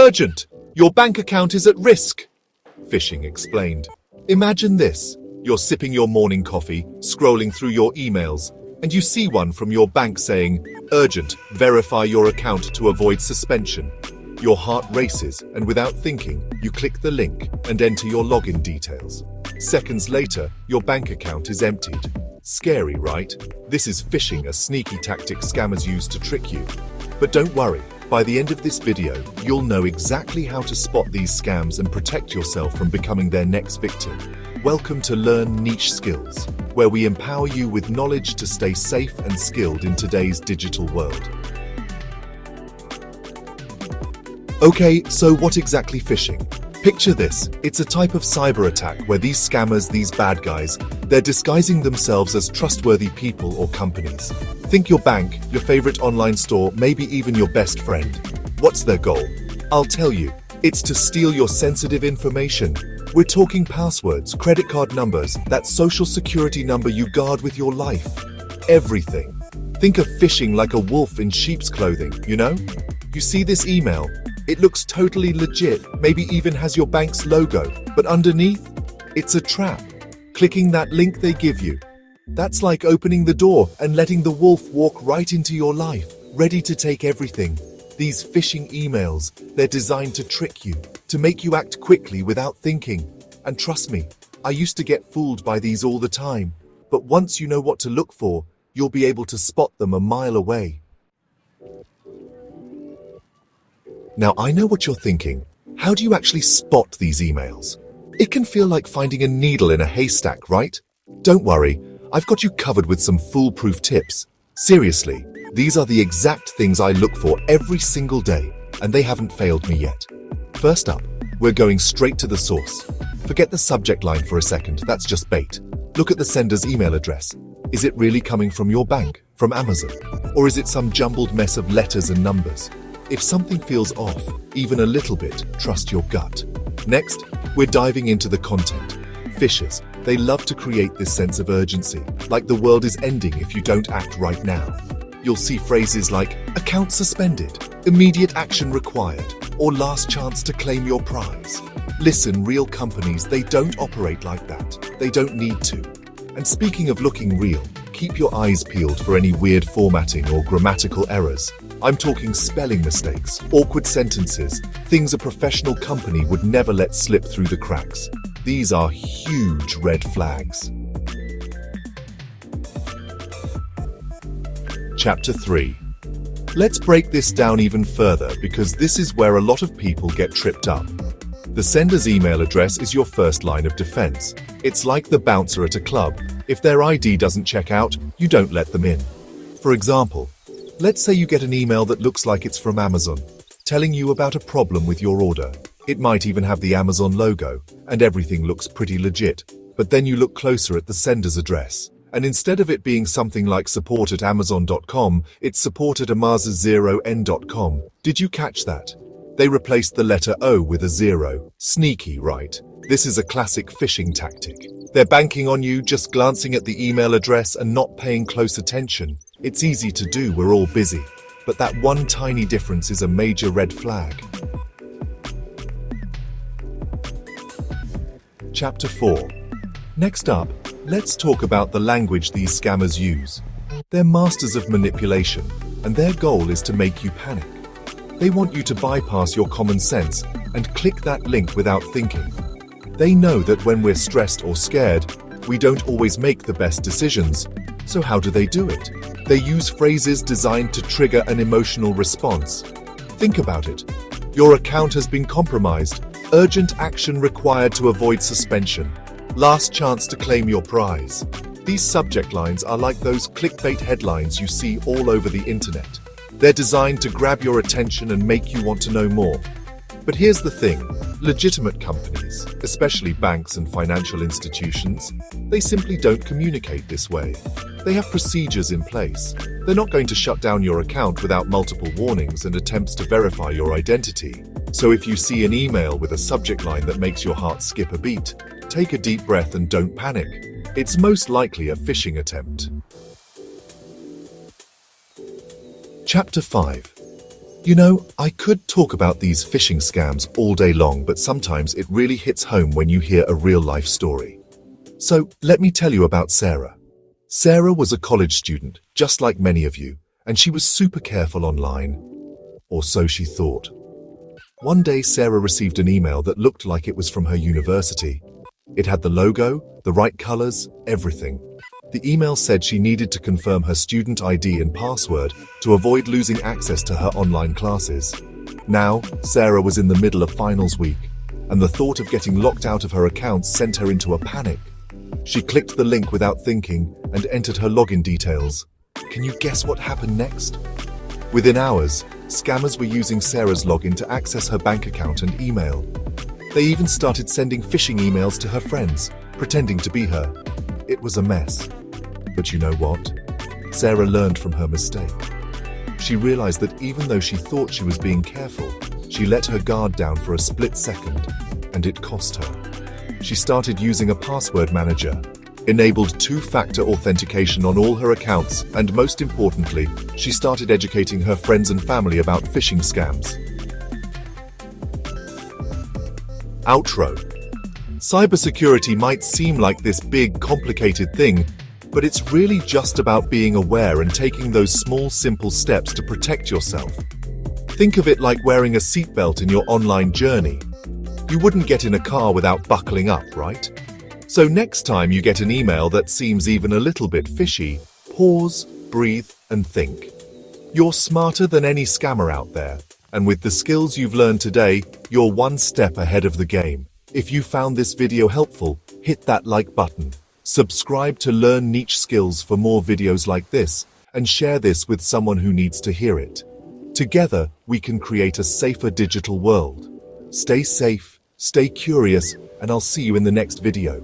Urgent! Your bank account is at risk, Phishing explained. Imagine this. You're sipping your morning coffee, scrolling through your emails, and you see one from your bank saying, "Urgent, verify your account to avoid suspension." Your heart races, and without thinking, you click the link and enter your login details. Seconds later, your bank account is emptied. Scary, right? This is phishing, a sneaky tactic scammers use to trick you. But don't worry, by the end of this video, you'll know exactly how to spot these scams and protect yourself from becoming their next victim. Welcome to Learn Niche Skills, where we empower you with knowledge to stay safe and skilled in today's digital world. Okay, so what exactly phishing? Picture this. It's a type of cyber attack where these scammers, these bad guys, they're disguising themselves as trustworthy people or companies. Think your bank, your favorite online store, maybe even your best friend. What's their goal? I'll tell you. It's to steal your sensitive information. We're talking passwords, credit card numbers, that social security number you guard with your life. Everything. Think of phishing like a wolf in sheep's clothing, you know? You see this email? It looks totally legit, maybe even has your bank's logo, but underneath, it's a trap. Clicking that link they give you. That's like opening the door and letting the wolf walk right into your life, ready to take everything. These phishing emails, they're designed to trick you, to make you act quickly without thinking. And trust me, I used to get fooled by these all the time. But once you know what to look for, you'll be able to spot them a mile away. Now, I know what you're thinking. How do you actually spot these emails? It can feel like finding a needle in a haystack, right? Don't worry, I've got you covered with some foolproof tips. Seriously, these are the exact things I look for every single day, and they haven't failed me yet. First up, we're going straight to the source. Forget the subject line for a second, that's just bait. Look at the sender's email address. Is it really coming from your bank, from Amazon? Or is it some jumbled mess of letters and numbers? If something feels off, even a little bit, trust your gut. Next, we're diving into the content. Phishers, they love to create this sense of urgency, like the world is ending if you don't act right now. You'll see phrases like, account suspended, immediate action required, or last chance to claim your prize. Listen, real companies, they don't operate like that. They don't need to. And speaking of looking real, keep your eyes peeled for any weird formatting or grammatical errors. I'm talking spelling mistakes, awkward sentences, things a professional company would never let slip through the cracks. These are huge red flags. Chapter 3. Let's break this down even further because this is where a lot of people get tripped up. The sender's email address is your first line of defense. It's like the bouncer at a club. If their ID doesn't check out, you don't let them in. For example, let's say you get an email that looks like it's from Amazon, telling you about a problem with your order. It might even have the Amazon logo, and everything looks pretty legit. But then you look closer at the sender's address, and instead of it being something like support@amazon.com, it's support@amazon0n.com. Did you catch that? They replaced the letter O with a 0. Sneaky, right? This is a classic phishing tactic. They're banking on you just glancing at the email address and not paying close attention. It's easy to do, we're all busy. But that one tiny difference is a major red flag. Chapter 4. Next up, let's talk about the language these scammers use. They're masters of manipulation, and their goal is to make you panic. They want you to bypass your common sense and click that link without thinking. They know that when we're stressed or scared, we don't always make the best decisions. So how do they do it? They use phrases designed to trigger an emotional response. Think about it. Your account has been compromised. Urgent action required to avoid suspension. Last chance to claim your prize. These subject lines are like those clickbait headlines you see all over the internet. They're designed to grab your attention and make you want to know more. But here's the thing. Legitimate companies, especially banks and financial institutions, they simply don't communicate this way. They have procedures in place. They're not going to shut down your account without multiple warnings and attempts to verify your identity. So if you see an email with a subject line that makes your heart skip a beat, take a deep breath and don't panic. It's most likely a phishing attempt. Chapter 5. You know, I could talk about these phishing scams all day long, but sometimes it really hits home when you hear a real-life story. So, let me tell you about Sarah. Sarah was a college student, just like many of you, and she was super careful online. Or so she thought. One day, Sarah received an email that looked like it was from her university. It had the logo, the right colors, everything. The email said she needed to confirm her student ID and password to avoid losing access to her online classes. Now, Sarah was in the middle of finals week, and the thought of getting locked out of her accounts sent her into a panic. She clicked the link without thinking and entered her login details. Can you guess what happened next? Within hours, scammers were using Sarah's login to access her bank account and email. They even started sending phishing emails to her friends, pretending to be her. It was a mess. But you know what? Sarah learned from her mistake. She realized that even though she thought she was being careful, she let her guard down for a split second, and it cost her. She started using a password manager, enabled two-factor authentication on all her accounts, and most importantly, she started educating her friends and family about phishing scams. Outro. Cybersecurity might seem like this big, complicated thing, but it's really just about being aware and taking those small, simple steps to protect yourself. Think of it like wearing a seatbelt in your online journey. You wouldn't get in a car without buckling up, right? So next time you get an email that seems even a little bit fishy, pause, breathe, and think. You're smarter than any scammer out there, and with the skills you've learned today, you're one step ahead of the game. If you found this video helpful, hit that like button. Subscribe to learn niche skills for more videos like this, and share this with someone who needs to hear it. Together, we can create a safer digital world. Stay safe, stay curious, and I'll see you in the next video.